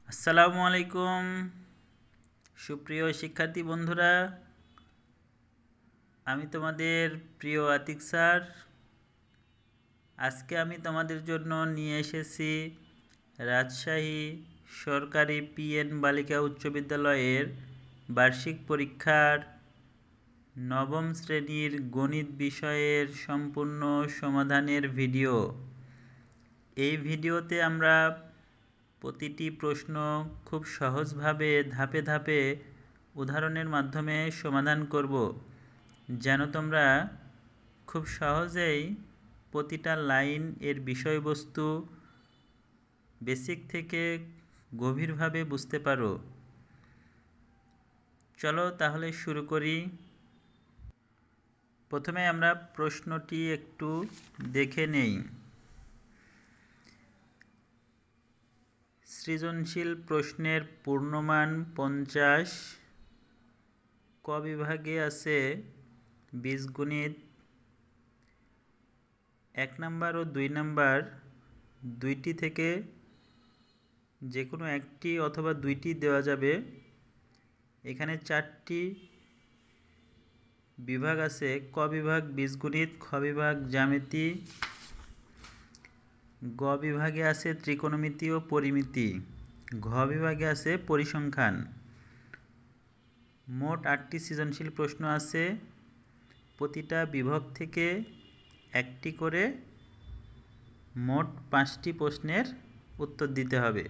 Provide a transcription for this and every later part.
আসসালামু আলাইকুম সুপ্রিয় শিক্ষার্থী বন্ধুরা, আমি তোমাদের প্রিয় আতিক স্যার। আজকে আমি তোমাদের জন্য নিয়ে এসেছি রাজশাহী সরকারি পিএন বালিকা উচ্চ বিদ্যালয়ের বার্ষিক পরীক্ষার নবম শ্রেণীর গণিত বিষয়ের সম্পূর্ণ সমাধানের ভিডিও। এই ভিডিওতে আমরা প্রতিটি প্রশ্ন খুব সহজভাবে ধাপে ধাপে উদাহরণের মাধ্যমে সমাধান করব, যেন তোমরা খুব সহজেই প্রতিটা লাইন এর বিষয়বস্তু বেসিক থেকে গভীরভাবে বুঝতে পারো। চলো তাহলে শুরু করি। প্রথমে আমরা প্রশ্নটি একটু দেখে নেই। সৃজনশীল প্রশ্নের পূর্ণমান 50। ক বিভাগে আছে বীজগণিত। 1 নাম্বার ও 2 নাম্বার দুইটি থেকে যে কোনো একটি অথবা দুইটি দেওয়া যাবে। এখানে 4টি বিভাগ আছে। ক বিভাগ বীজগণিত, খ বিভাগ জ্যামিতি, গ বিভাগে আছে ত্রিকোণমিতি ও পরিমিতি, ঘ বিভাগে আছে পরিসংখ্যান। মোট 8টি সৃজনশীল প্রশ্ন আছে। প্রতিটা বিভাগ থেকে একটি করে মোট 5টি প্রশ্নের উত্তর দিতে হবে।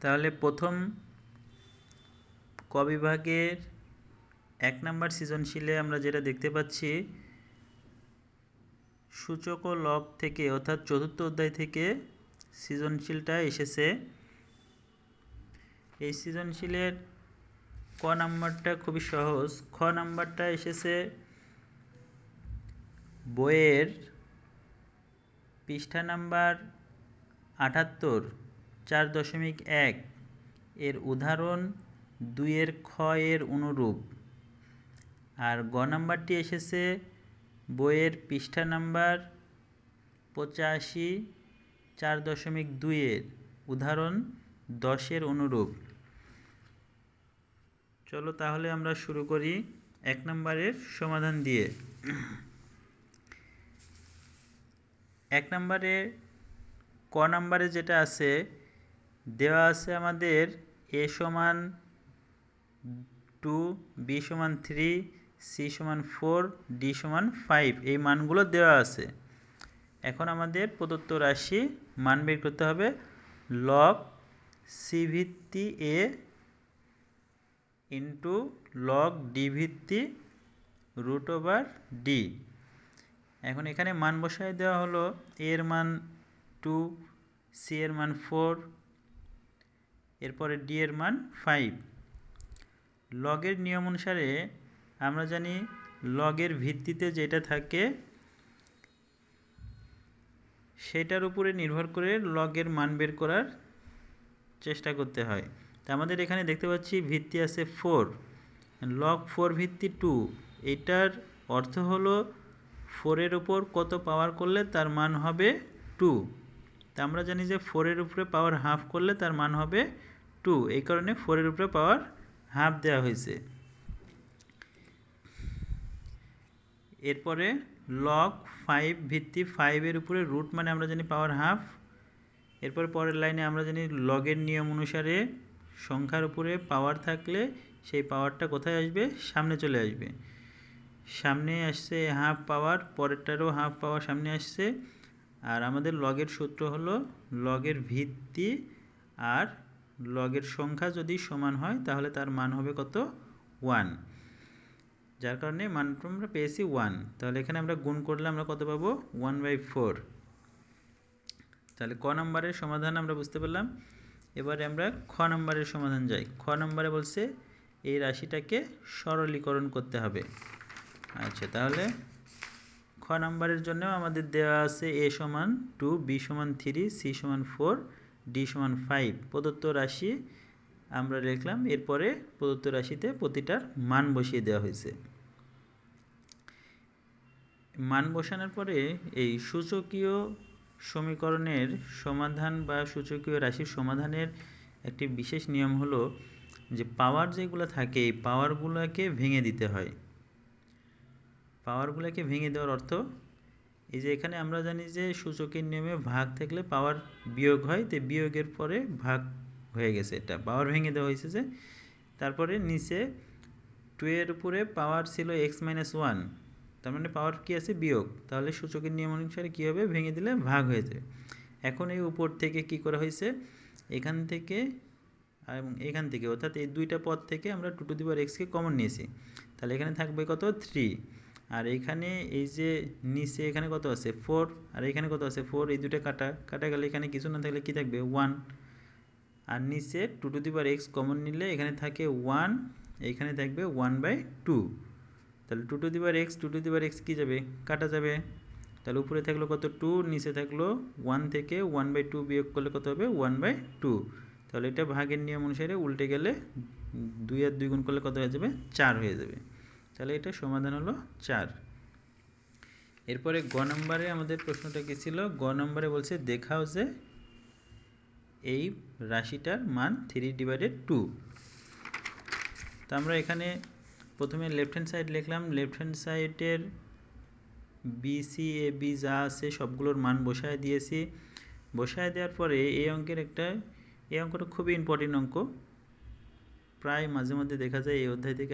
তাহলে প্রথম ক বিভাগের 1 নাম্বার সৃজনশীলে আমরা যেটা দেখতে পাচ্ছি, সূচক ও লব থেকে অর্থাৎ চতুর্থ অধ্যায় থেকে সৃজনশীলটা এসেছে। এই সৃজনশীলের ক নাম্বারটা খুবই সহজ। খ নাম্বারটা এসেছে বইয়ের পৃষ্ঠা নাম্বার 78, 4.1 এর উদাহরণ 2 এর খ এর অনুরূপ। আর গ নাম্বারটি এসেছে বইয়ের পৃষ্ঠা নাম্বার 85, 4.2 এর উদাহরণ 10 এর অনুরূপ। চলো তাহলে আমরা শুরু করি 1 নম্বরের সমাধান দিয়ে। 1 নম্বরে ক নম্বরে যেটা আছে, দেওয়া আছে আমাদের a সমান 2, b সমান 3, c সমান 4, d সমান 5 এই মানগুলো দেওয়া আছে। এখন আমাদের প্রদত্ত রাশি মান বের করতে হবে। লব c ভিত্তি a ইন্টু লগ ডি ভিত্তি √d। এখন এখানে মান বসায় দেওয়া হলো a এর মান 2, c এর মান 4, এরপরে d এর মান 5। লগের নিয়ম অনুসারে আমরা জানি লগের ভিত্তিতে যেটা থাকে সেটার উপরে নির্ভর করে লগের মান বের করার চেষ্টা করতে হয়। তা আমাদের এখানে দেখতে পাচ্ছি ভিত্তি আছে 4, লগ 4 ভিত্তি 2। এটার অর্থ হলো 4 এর উপর কত পাওয়ার করলে তার মান হবে 2। তা আমরা জানি যে 4 এর উপরে পাওয়ার হাফ করলে তার মান হবে 2, এই কারণে 4 এর উপরে পাওয়ার হাফ দেওয়া হয়েছে। এরপরে লগ 5 ভিত্তি 5 এর উপরে রুট মানে আমরা জানি পাওয়ার হাফ। এরপর পরের লাইনে আমরা জানি লগের নিয়ম অনুসারে সংখ্যার উপরে পাওয়ার থাকলে সেই পাওয়ারটা কোথায় আসবে? সামনে চলে আসবে। সামনে আসছে হাফ পাওয়ার, পরেরটারও হাফ পাওয়ার সামনে আসছে। আর আমাদের লগের সূত্র হলো লগের ভিত্তি আর লগের সংখ্যা যদি সমান হয় তাহলে তার মান হবে কত? 1। যার কারণে মানটা আমরা পেয়েছি 1। তাহলে এখানে আমরা গুণ করলে আমরা কত পাবো? 1/4। তাহলে ক নম্বরের সমাধান আমরা বুঝতে পারলাম। এবারে আমরা খ নম্বরের সমাধান যাই। খ নম্বরে বলছে এই রাশিটাকে সরলীকরণ করতে হবে। আচ্ছা, তাহলে খ নম্বরের জন্য আমাদের দেওয়া আছে a সমান 2, b সমান 3, c সমান 4, d সমান 5 প্রদত্ত রাশি আমরা লিখলাম। এরপরে প্রদত্ত রাশিতে প্রতিটার মান বসিয়ে দেওয়া হয়েছে। মান বসানোর পরে এই সূচকীয় সমীকরণের সমাধান বা সূচকীয় রাশির সমাধানের একটি বিশেষ নিয়ম হলো যে পাওয়ার যেগুলো থাকে এই পাওয়ারগুলোকে ভেঙে দিতে হয়। পাওয়ারগুলোকে ভেঙে দেওয়ার অর্থ এই যে এখানে আমরা জানি যে সূচকের নিয়মে ভাগ থাকলে পাওয়ার বিয়োগ হয়, তো বিয়োগের পরে ভাগ হয়ে গেছে, এটা পাওয়ার ভেঙে দেওয়া হয়েছে। যে তারপরে নিচে 2 এর উপরে পাওয়ার ছিল x-1, তার মানে পাওয়ার কি আছে বিয়োগ, তাহলে সূচকের নিয়ম অনুসারে কী হবে, ভেঙে দিলে ভাগ হয়ে যাবে। এখন এই উপর থেকে কি করা হয়েছে, এখান থেকে এবং এখান থেকে অর্থাৎ এই দুইটা পদ থেকে আমরা 2x কে কমন নিয়েছি, তাহলে এখানে থাকবে কত 3, আর এখানে এই যে নিচে এখানে কত আছে 4, আর এখানে কত আছে 4, এই দুটো কাটা গেলে এখানে কিছু না থাকলে কি থাকবে 1, আর নিচে 2x কমন নিলে এখানে থাকে 1, এইখানে থাকবে 1/2, তাহলে 2x কি যাবে কাটা যাবে, তাহলে উপরে থাকলো কত 2, নিচে থাকলো 1 থেকে 1/2 বিয়োগ করলে কত হবে 1/2, তাহলে এটা ভাগের নিয়ম অনুসারে উল্টে গেলে 2 আর 2 গুণ করলে কত হয়ে যাবে 4 হয়ে যাবে, তাহলে এটা সমাধান হলো 4। এরপরে গ নম্বরে আমাদের প্রশ্নটা কি ছিল, গ নম্বরে বলছে দেখাও যে এই রাশিটার মান 3/2। তো আমরা এখানে প্রথমে লেফট হ্যান্ড সাইড লিখলাম, লেফট হ্যান্ড সাইডের বিসি এ বি যা আছে সবগুলোর মান বসায় দিয়েছি। বসায় দেওয়ার পরে এই অঙ্কটা খুবই ইম্পর্টেন্ট অঙ্ক, প্রায় মাঝে মধ্যে দেখা যায় এই অধ্যায় থেকে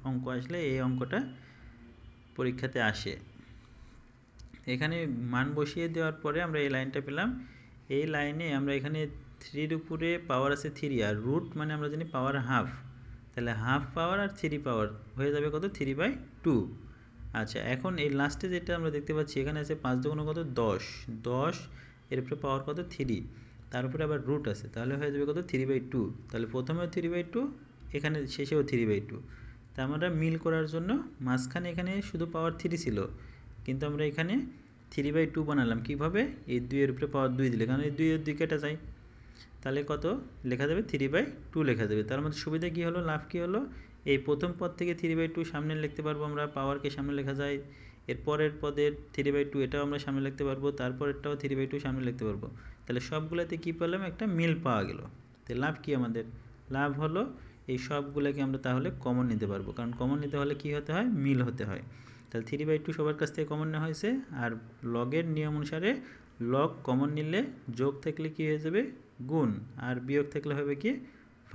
অঙ্ক আসলে এই অঙ্কটা পরীক্ষাতে আসে। এখানে মান বসিয়ে দেওয়ার পরে আমরা এই লাইনটা পেলাম, এই লাইনে আমরা এখানে 3 এর উপরে পাওয়ার আছে 3, আর রুট মানে আমরা জানি পাওয়ার হাফ, তাহলে হাফ পাওয়ার আর 3 পাওয়ার হয়ে যাবে কত 3/2। আচ্ছা, এখন এই লাস্টে যেটা আমরা দেখতে পাচ্ছি এখানে আছে 5 দুগুণে কত 10, এর উপরে পাওয়ার কত 3, তার উপরে আবার রুট আছে, তাহলে হয়ে যাবে কত 3/2, তাহলে প্রথমেও 3/2, এখানে শেষেও 3/2। তা আমরা মিল করার জন্য মাঝখানে এখানে শুধু পাওয়ার 3 ছিল, কিন্তু আমরা এখানে 3/2 বানালাম কিভাবে, এই 2 এর উপরে পাওয়ার 2 দিলে, কারণ এই 2 এর 2 কেটে যায়, তাহলে কত লেখা যাবে 3/2 লেখা যাবে। তার মধ্যে সুবিধা কী হলো, লাভ কী হলো, এই প্রথম পদ থেকে 3/2 সামনে লিখতে পারবো আমরা, পাওয়ারকে সামনে লেখা যায়, এর পরের পদের 3/2 এটাও আমরা সামনে লিখতে পারবো, তারপরেরটাও 3/2 সামনে লিখতে পারবো, তাহলে সবগুলোতে কী পেলাম, একটা মিল পাওয়া গেল। তো লাভ কি আমাদের, লাভ হলো এই সবগুলোকে আমরা তাহলে কমন নিতে পারবো, কারণ কমন নিতে হলে কি হতে হয়, মিল হতে হয়। তাহলে 3/2 সবার কাছ থেকে কমন নেওয়া হয়েছে, আর লগের নিয়ম অনুসারে লগ কমন নিলে যোগ থাকলে কি হয়ে যাবে গুণ, আর বিয়োগ থাকলে হবে কি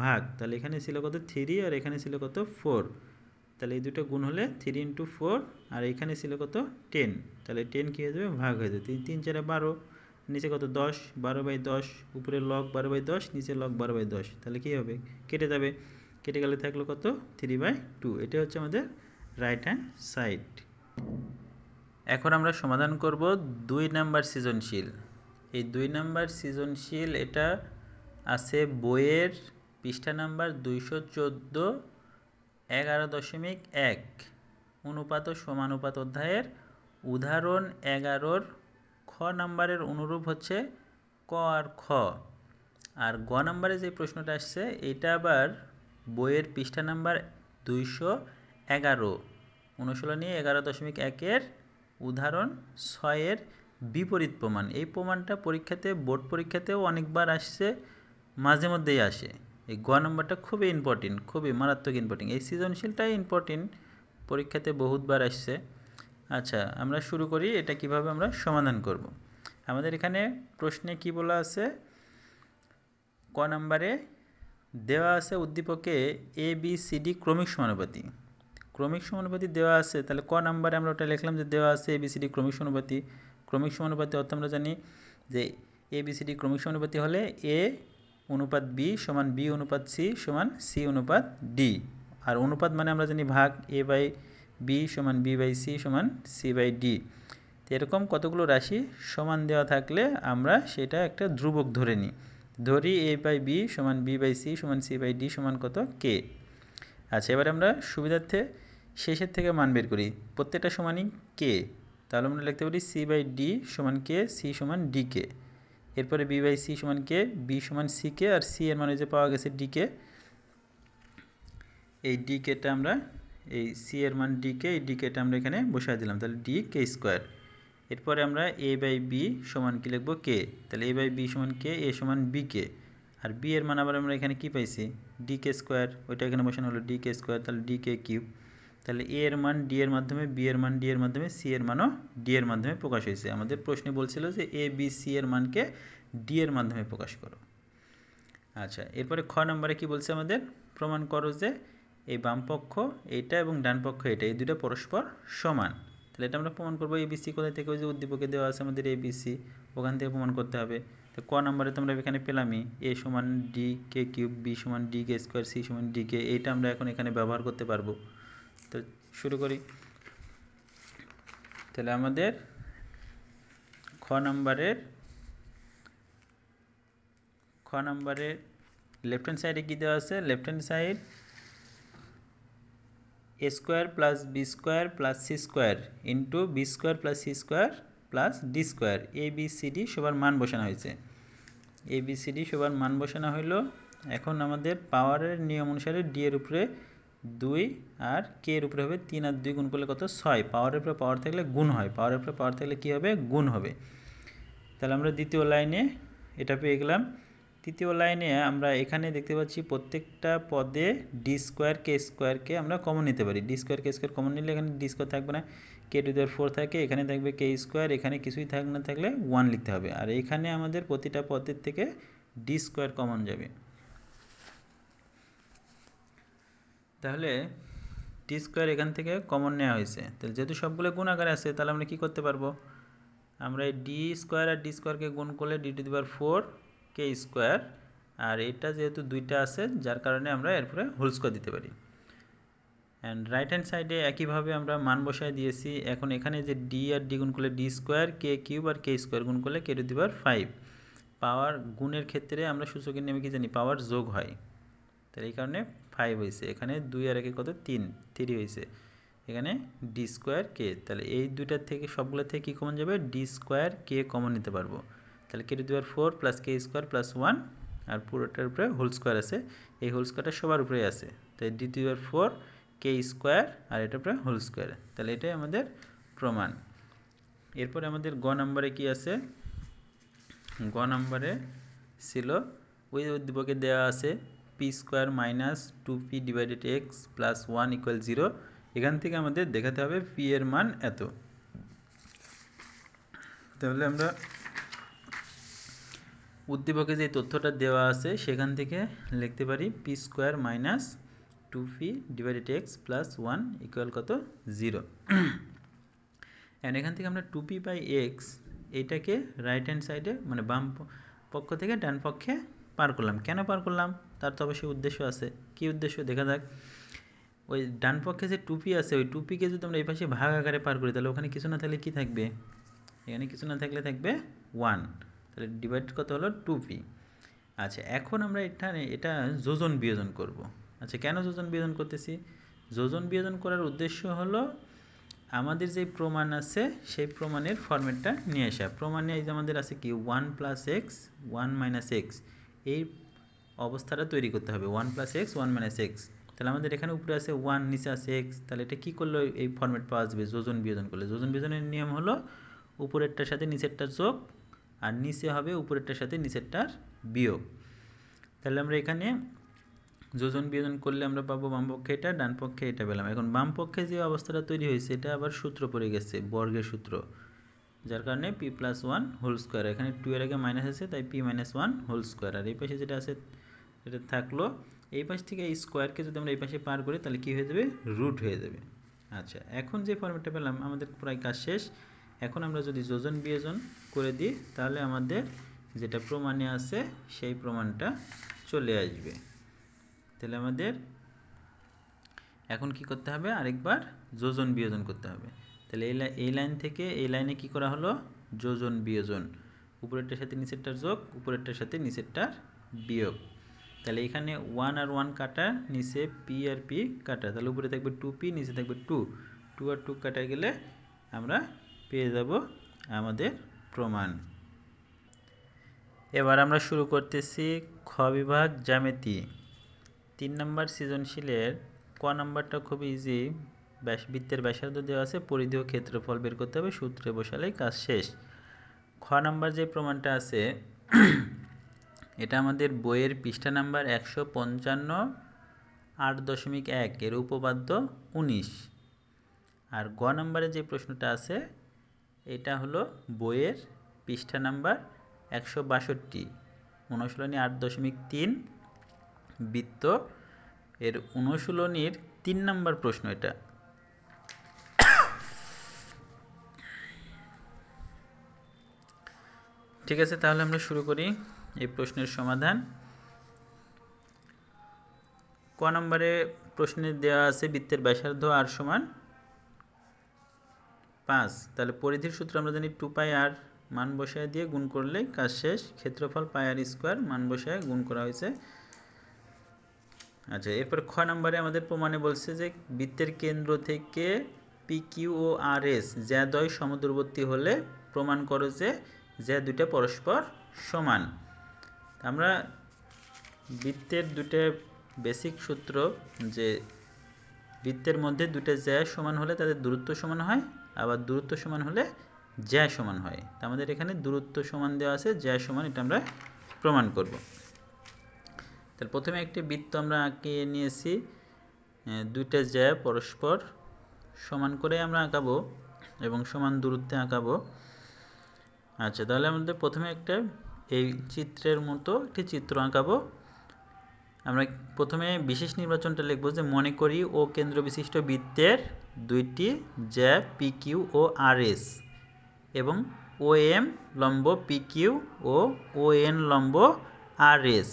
ভাগ, তাহলে এখানে ছিল কত 3 আর এখানে ছিল কত 4, তাহলে এই দুটো গুণ হলে 3 × 4, আর এখানে ছিল কত 10, তাহলে 10 কি হয়ে যাবে ভাগ হয়ে যাবে, 3 3 4 12, নিচে কত 10, 12/10, উপরে লগ 12/10, নিচে লগ 12/10, তাহলে কি হবে কেটে যাবে, কেটে গেলে থাকলো কত 3/2। এটা হচ্ছে আমাদের রাইট হ্যান্ড সাইড। এখন আমরা সমাধান করব 2 নাম্বার সৃজনশীল। এই 2 নাম্বার সৃজনশীল এটা আছে বইয়ের পৃষ্ঠা নাম্বার 214, 11.1 অনুপাত ও সমানুপাত অধ্যায়ের উদাহরণ 11-র খ নাম্বারের অনুরূপ হচ্ছে ক আর খ। আর গ নাম্বারে যে প্রশ্নটা আসছে এটা আবার বইয়ের পৃষ্ঠা নাম্বার 211, অনুশীলনী 11.1-এর উদাহরণ 6-এর বিপরীত প্রমাণ। এই প্রমাণটা পরীক্ষাতে, বোর্ড পরীক্ষাতেও অনেকবার আসছে, মাঝে মধ্যেই আসে। এই গ নম্বরটা খুবই ইম্পর্টেন্ট, খুবই মারাত্মক ইম্পর্টেন্ট, এই সৃজনশীলটাই ইম্পর্টেন্ট, পরীক্ষাতে বহুতবার আসছে। আচ্ছা, আমরা শুরু করি এটা কিভাবে আমরা সমাধান করব। আমাদের এখানে প্রশ্নে কি বলা আছে, ক নম্বরে দেওয়া আছে উদ্দীপকে ABCD ক্রমিক সমানুপাতি। ক্রমিক সমানুপাতি দেওয়া আছে, তাহলে ক নম্বরে আমরা ওটা লিখলাম যে দেওয়া আছে ABCD ক্রমিক সমানুপাতি। ক্রমিক সমানুপাতি অর্থ আমরা জানি যে ABCD ক্রমিক সমানুপাতি হলে A অনুপাত B সমান B অনুপাত C সমান C অনুপাত D, আর অনুপাত মানে আমরা জানি ভাগ, A/B সমান B/C সমান C/D। তো এরকম কতগুলো রাশি সমান দেওয়া থাকলে আমরা সেটা একটা ধ্রুবক ধরে নিই, ধরি A/B সমান B/C সমান C/D সমান কত K। আচ্ছা, এবার আমরা সুবিধার্থে শেষের থেকে মান বের করি, প্রত্যেকটা সমানই K, তাহলে আমরা লিখতে পারি C/D সমান K, C সমান DK, এরপরে B/C সমান K, B সমান CK, আর C এর মানে যে পাওয়া গেছে DK, এই DKটা আমরা, এই C এর মান DK, এই DKটা আমরা এখানে বসায় দিলাম, তাহলে DK²। এরপরে আমরা a বাই b সমান কি লিখব k, তাহলে a বাই b সমান k, a সমান bk, আর b এর মান আবার আমরা এখানে কি পাইছি dk স্কয়ার, ওইটা এখানে বসানো হলো dk স্কয়ার, তাহলে dk কিউব, তাহলে a এর মান d এর মাধ্যমে, b এর মান d এর মাধ্যমে, c এর মানও d এর মাধ্যমে প্রকাশ হয়েছে। আমাদের প্রশ্নে বলছিল যে a b c এর মানকে d এর মাধ্যমে প্রকাশ করো। আচ্ছা, এরপরে খ নম্বরে কি বলছে আমাদের, প্রমাণ করো যে এই বাম পক্ষ এইটা এবং ডান পক্ষ এটা, এই দুটো পরস্পর সমান। তাহলে এটা আমরা প্রমাণ করবো এবিসি কোথায় থেকে, ওই যে উদ্দীপকে দেওয়া আছে আমাদের এবিসি, ওখান থেকে প্রমাণ করতে হবে। তো ক নম্বরে তো আমরা এখানে পেলামই এ সমান ডি কে কিউব, বি সমান ডি কে স্কোয়ার, সি সমান ডি কে, এইটা আমরা এখন এখানে ব্যবহার করতে পারবো। তো শুরু করি। তাহলে আমাদের খ নম্বরের লেফট হ্যান্ড সাইডে কী দেওয়া আছে, left hand side a square plus B square plus C square into B square plus C square plus D square, A B C D সবার মান বসানো হয়েছে। এ বি সি ডি সবার মান বসানো হইলো। এখন আমাদের পাওয়ারের নিয়ম অনুসারে ডি এর উপরে 2 আর কে এর উপরে হবে 3, আর 2 গুণ করলে কত 6, পাওয়ারের উপরে পাওয়ার থাকলে গুণ হয়, পাওয়ারের উপরে পাওয়ার থাকলে কী হবে, গুণ হবে। তাহলে আমরা দ্বিতীয় লাইনে এটা পেয়ে গেলাম। তৃতীয় লাইনে আমরা এখানে দেখতে পাচ্ছি প্রত্যেকটা পদে ডি স্কোয়ার কে স্কোয়ারকে আমরা কমন নিতে পারি। ডি স্কোয়ার কে স্কোয়ার কমন নিলে এখানে ডি স্কোয়ার থাকবে না, কে টু দি পাওয়ার 4 থাকে, এখানে থাকবে কে স্কোয়ার, এখানে কিছুই না থাকলে 1 লিখতে হবে। আর এখানে আমাদের প্রতিটা পদের থেকে ডি স্কোয়ার কমন যাবে। তাহলে ডি স্কোয়ার এখান থেকে কমন নেওয়া হয়েছে। তাহলে যেহেতু সবগুলো গুণ আকারে আছে, তাহলে আমরা কী করতে পারবো, আমরা এই ডি স্কোয়ার আর ডি স্কোয়ারকে গুণ করলে d to the power 4 k square, আর এটা যেহেতু দুইটা আছে যার কারণে আমরা এরপরে হোল স্কোয়ার দিতে পারি। অ্যান্ড রাইট হ্যান্ড সাইডে একইভাবে আমরা মান বসায় দিয়েছি। এখন এখানে যে ডি আর ডি গুণ করলে ডি স্কোয়ার, কে কিউব আর কে স্কোয়ার গুণ করলে কে টু দি পাওয়ার 5। পাওয়ার গুণের ক্ষেত্রে আমরা সূচকের নেমে কি জানি, পাওয়ার যোগ হয়, তাহলে এই কারণে 5 হয়েছে। এখানে 2 আর 1 কত 3 হয়েছে, এখানে ডি স্কোয়ার কে, তাহলে এই দুইটার থেকে সবগুলো থেকে কী কমন যাবে, ডি স্কোয়ার কে কমন নিতে পারবো। তাহলে k to the power 4 plus k square plus 1, আর পুরোটার উপরে হোল স্কোয়ার আছে, এই হোল স্কোয়ারটা সবার উপরেই আছে, তাই d to the power 4 k square আর এটার উপরে হোল স্কোয়ার, তাহলে এটাই আমাদের প্রমাণ। এরপরে আমাদের গ নম্বরে কি আছে, গ নম্বরে ছিল ওই উদ্দীপকে দেওয়া আছে P square minus 2p divided x plus 1 equal 0। এখান থেকে আমাদের দেখাতে হবে পি এর মান এত। তাহলে আমরা উদ্দীপকে যে তথ্যটা দেওয়া আছে সেখান থেকে লিখতে পারি P square minus 2p divided x plus 1 equal কত 0। অ্যান্ড এখান থেকে আমরা 2p বাই এক্স এইটাকে রাইট হ্যান্ড সাইডে মানে বাম পক্ষ থেকে ডান পক্ষে পার করলাম। কেন পার করলাম, তার তো অবশ্যই উদ্দেশ্য আছে। কী উদ্দেশ্য দেখা যাক, ওই ডান পক্ষে যে 2p আছে ওই 2pকে যদি আমরা এই পাশে ভাগ আকারে পার করি, তাহলে ওখানে কিছু না থাকলে কী থাকবে, এখানে কিছু না থাকলে থাকবে 1, তাহলে ডিভাইড কত হলো 2p। আচ্ছা, এখন আমরা এটা যোজন বিয়োজন করব। আচ্ছা, কেন যোজন বিয়োজন করতেছি, যোজন বিয়োজন করার উদ্দেশ্য হলো আমাদের যে প্রমাণ আছে সেই প্রমাণের ফরম্যাটটা নিয়ে আসা। প্রমাণে এই যে আমাদের আছে কি 1 প্লাস এক্স 1 মাইনাস এক্স, এই অবস্থাটা তৈরি করতে হবে 1 প্লাস এক্স 1 মাইনাস এক্স। তাহলে আমাদের এখানে উপরে আছে 1, নিচে আছে এক্স, তাহলে এটা কী করলে এই ফরম্যাট পাওয়া যাবে, যোজন বিয়োজন করলে। যোজন বিয়োজনের নিয়ম হলো উপরেরটার সাথে নিচেরটার যোগ, আর নিচে হবে উপরেরটার সাথে নিচেরটার বিয়োগ। তাহলে আমরা এখানে যোজন বিয়োজন করলে আমরা পাবো বাম পক্ষে এটা, ডান পক্ষে এটা পেলাম। এখন বাম পক্ষে যে অবস্থাটা তৈরি হয়েছে এটা আবার সূত্র পড়ে গেছে, বর্গের সূত্র, যার কারণে পি প্লাস 1 হোল স্কোয়ার, এখানে 2 এর আগে মাইনাস আছে তাই পি মাইনাস 1 হোল স্কোয়ার, আর এই পাশে যেটা আছে এটা থাকলো। এই পাশ থেকে এই স্কোয়ারকে যদি আমরা এই পাশে পার করি তাহলে কী হয়ে যাবে, রুট হয়ে যাবে। আচ্ছা, এখন যে ফর্মেটটা পেলাম আমাদের প্রায় কাজ শেষ। এখন আমরা যদি যোজন বিয়োজন করে দিই তাহলে আমাদের যেটা প্রমাণে আছে সেই প্রমাণটা চলে আসবে। তাহলে আমাদের এখন কি করতে হবে, আরেকবার যোজন বিয়োজন করতে হবে। তাহলে এই লাইন থেকে এই লাইনে কি করা হলো, যোজন বিয়োজন, উপরেরটার সাথে নিচেরটার যোগ, উপরেরটার সাথে নিচেরটার বিয়োগ। তাহলে এখানে 1 আর 1 কাটা, নিচে পি আর পি কাটা, তাহলে উপরে থাকবে 2p, নিচে থাকবে 2 আর 2 কাটা গেলে আমরা পেয়ে যাব আমাদের প্রমাণ। এবার আমরা শুরু করতেছি খ বিভাগ জ্যামিতি। 3 নম্বর সৃজনশীলের ক নাম্বারটা খুব ইজি, বৃত্তের ব্যাসার্ধ দেওয়া আছে, পরিধি ও ক্ষেত্রফল বের করতে হবে, সূত্রে বসালেই কাজ শেষ। খ নাম্বার যে প্রমাণটা আছে এটা আমাদের বইয়ের পৃষ্ঠা নাম্বার 155 8.1 এর উপপাদ্য 19। আর গ নাম্বারে যে প্রশ্নটা আছে এটা হলো বইয়ের পৃষ্ঠা নাম্বার 162 অনুশীলনী 8.3 বৃত্ত এর অনুশীলনীর 3 নম্বর প্রশ্ন এটা। ঠিক আছে, তাহলে আমরা শুরু করি এই প্রশ্নের সমাধান। ক নম্বরে প্রশ্নে দেওয়া আছে বৃত্তের ব্যাসার্ধ r সমান 5। তাহলে পরিধির সূত্র আমরা জানি 2πr, মান বসায় দিয়ে গুণ করলেই কাজ শেষ। ক্ষেত্রফল πr² মান বসায় গুণ করা হয়েছে। আচ্ছা, এরপর খ নম্বরে আমাদের প্রমাণে বলছে যে বৃত্তের কেন্দ্র থেকে PQ ও RS জ্যাদ্বয় সমদূরবর্তী হলে প্রমাণ করো যে জ্যা দুইটা পরস্পর সমান। আমরা বৃত্তের দুটো বেসিক সূত্র যে বৃত্তের মধ্যে দুটো জ্যা সমান হলে তাদের দূরত্ব সমান হয়, আবার দূরত্ব সমান হলে জ্যা সমান হয়। তা আমাদের এখানে দূরত্ব সমান দেওয়া আছে, জ্যা সমান, এটা আমরা প্রমাণ করব। তাহলে প্রথমে একটি বৃত্ত আমরা আঁকে নিয়েছি, দুইটা জ্যা পরস্পর সমান করে আমরা আঁকাবো এবং সমান দূরত্বে আঁকাবো। আচ্ছা, তাহলে আমাদের প্রথমে একটা এই চিত্রের মতো একটি চিত্র আঁকাবো। আমরা প্রথমে বিশেষ নির্বাচনটা লিখব যে মনে করি ও কেন্দ্র বিশিষ্ট বৃত্তের দুইটি জ্যা PQ ও RS এবং OM লম্ব PQ ও ON লম্ব RS।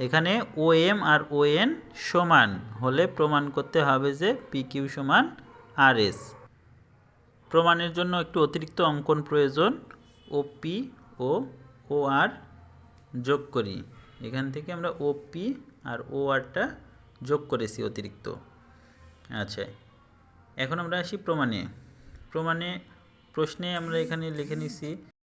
এখানে OM আর ON সমান হলে প্রমাণ করতে হবে যে PQ সমান RS। প্রমাণের জন্য একটু অতিরিক্ত অঙ্কন প্রয়োজন। OP ও OR যোগ করি, এখান থেকে আমরা OP আর ORটা যোগ করেছি অতিরিক্ত। আচ্ছা, এখন আমরা আসি প্রমাণে। প্রশ্নে আমরা এখানে লিখে নিছি